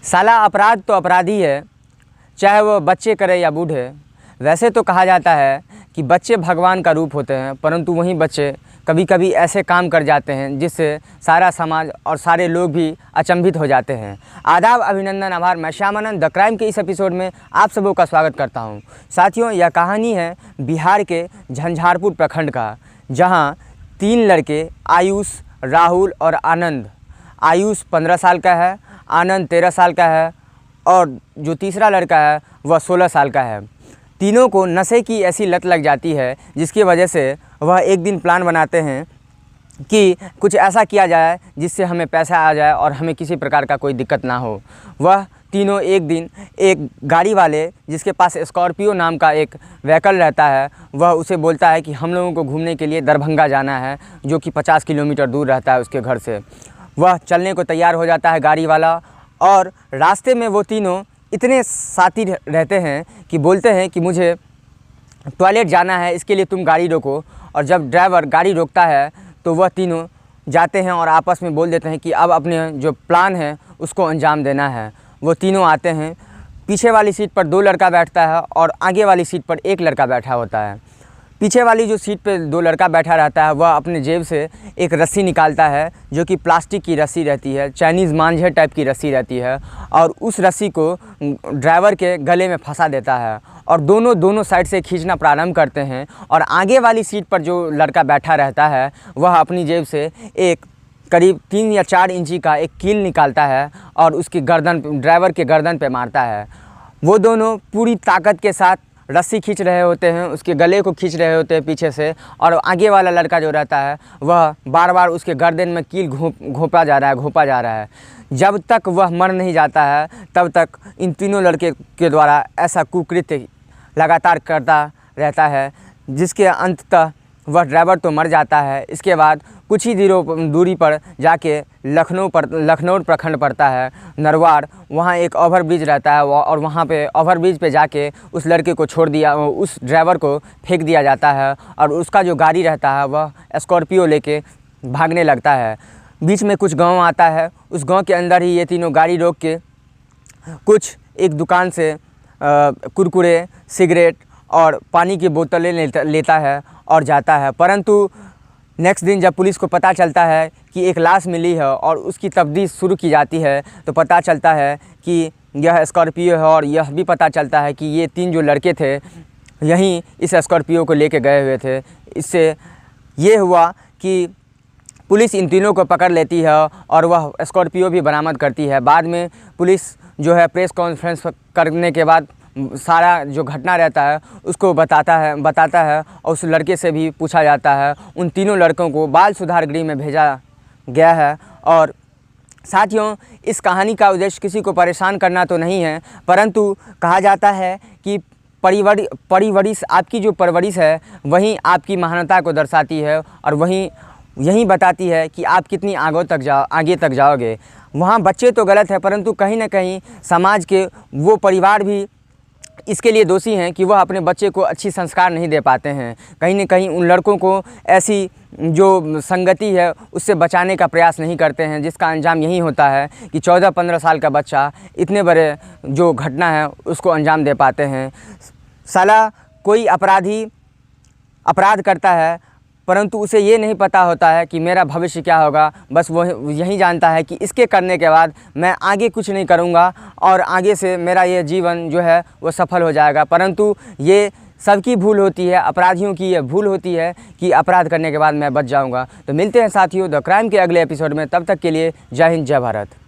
साला अपराध तो अपराधी है, चाहे वो बच्चे करे या बूढ़े। वैसे तो कहा जाता है कि बच्चे भगवान का रूप होते हैं, परंतु वहीं बच्चे कभी कभी ऐसे काम कर जाते हैं जिससे सारा समाज और सारे लोग भी अचंभित हो जाते हैं। आदाब, अभिनंदन, आभार। मैं श्यामानंद द क्राइम के इस एपिसोड में आप सबों का स्वागत करता हूं। साथियों, यह कहानी है बिहार के झंझारपुर प्रखंड का, जहां 3 लड़के आयुष, राहुल और आनंद। आयुष 15 साल का है, आनंद 13 साल का है और जो तीसरा लड़का है वह 16 साल का है। तीनों को नशे की ऐसी लत लग जाती है जिसकी वजह से वह एक दिन प्लान बनाते हैं कि कुछ ऐसा किया जाए जिससे हमें पैसा आ जाए और हमें किसी प्रकार का कोई दिक्कत ना हो। वह तीनों एक दिन एक गाड़ी वाले जिसके पास स्कॉर्पियो नाम का एक व्हीकल रहता है, वह उसे बोलता है कि हम लोगों को घूमने के लिए दरभंगा जाना है, जो कि 50 किलोमीटर दूर रहता है उसके घर से। वह चलने को तैयार हो जाता है गाड़ी वाला, और रास्ते में वो तीनों इतने साथी रहते हैं कि बोलते हैं कि मुझे टॉयलेट जाना है, इसके लिए तुम गाड़ी रोको। और जब ड्राइवर गाड़ी रोकता है तो वह तीनों जाते हैं और आपस में बोल देते हैं कि अब अपने जो प्लान है उसको अंजाम देना है। वो तीनों आते हैं, पीछे वाली सीट पर 2 लड़का बैठता है और आगे वाली सीट पर 1 लड़का बैठा होता है। पीछे वाली जो सीट पे 2 लड़का बैठा रहता है, वह अपने जेब से एक रस्सी निकालता है जो कि प्लास्टिक की रस्सी रहती है, चाइनीज़ मांझे टाइप की रस्सी रहती है, और उस रस्सी को ड्राइवर के गले में फंसा देता है और दोनों साइड से खींचना प्रारंभ करते हैं। और आगे वाली सीट पर जो लड़का बैठा रहता है वह अपनी जेब से एक करीब 3 या 4 इंची का एक कील निकालता है और उसकी गर्दन, ड्राइवर के गर्दन पे मारता है। वो दोनों पूरी ताकत के साथ रस्सी खींच रहे होते हैं, उसके गले को खींच रहे होते हैं पीछे से, और आगे वाला लड़का जो रहता है वह बार बार उसके गर्दन में कील घोंपा जा रहा है। जब तक वह मर नहीं जाता है तब तक इन तीनों लड़के के द्वारा ऐसा कुकृत्य लगातार करता रहता है, जिसके अंततः वह ड्राइवर तो मर जाता है। इसके बाद कुछ ही दूरी पर जाके लखनऊ प्रखंड पड़ता है, नरवार। वहाँ एक ओवरब्रिज रहता है और वहाँ पे ओवरब्रिज पे जाके उस लड़के को उस ड्राइवर को फेंक दिया जाता है और उसका जो गाड़ी रहता है वह स्कॉर्पियो लेके भागने लगता है। बीच में कुछ गांव आता है, उस गांव के अंदर ही ये तीनों गाड़ी रोक के कुछ एक दुकान से कुरकुरे, सिगरेट और पानी की बोतलें लेता है और जाता है। परंतु नेक्स्ट दिन जब पुलिस को पता चलता है कि एक लाश मिली है और उसकी तफ्तीश शुरू की जाती है, तो पता चलता है कि यह स्कॉर्पियो है, और यह भी पता चलता है कि ये 3 जो लड़के थे यहीं इस स्कॉर्पियो को लेके गए हुए थे। इससे ये हुआ कि पुलिस इन तीनों को पकड़ लेती है और वह स्कॉर्पियो भी बरामद करती है। बाद में पुलिस जो है प्रेस कॉन्फ्रेंस करने के बाद सारा जो घटना रहता है उसको बताता है और उस लड़के से भी पूछा जाता है। उन तीनों लड़कों को बाल सुधार गृह में भेजा गया है। और साथियों, इस कहानी का उद्देश्य किसी को परेशान करना तो नहीं है, परंतु कहा जाता है कि परवरिश, आपकी जो परवरिश है वहीं आपकी महानता को दर्शाती है और यही बताती है कि आप कितनी आगे तक जाओगे। वहाँ बच्चे तो गलत है, परंतु कहीं ना कहीं समाज के वो परिवार भी इसके लिए दोषी हैं कि वह अपने बच्चे को अच्छी संस्कार नहीं दे पाते हैं। कहीं न कहीं उन लड़कों को ऐसी जो संगति है उससे बचाने का प्रयास नहीं करते हैं, जिसका अंजाम यही होता है कि 14-15 साल का बच्चा इतने बड़े जो घटना है उसको अंजाम दे पाते हैं। साला कोई अपराधी अपराध करता है, परंतु उसे ये नहीं पता होता है कि मेरा भविष्य क्या होगा। बस वो यही जानता है कि इसके करने के बाद मैं आगे कुछ नहीं करूँगा और आगे से मेरा ये जीवन जो है वो सफल हो जाएगा। परंतु ये सबकी भूल होती है, अपराधियों की ये भूल होती है कि अपराध करने के बाद मैं बच जाऊँगा। तो मिलते हैं साथियों द क्राइम के अगले एपिसोड में। तब तक के लिए जय हिंद, जय भारत।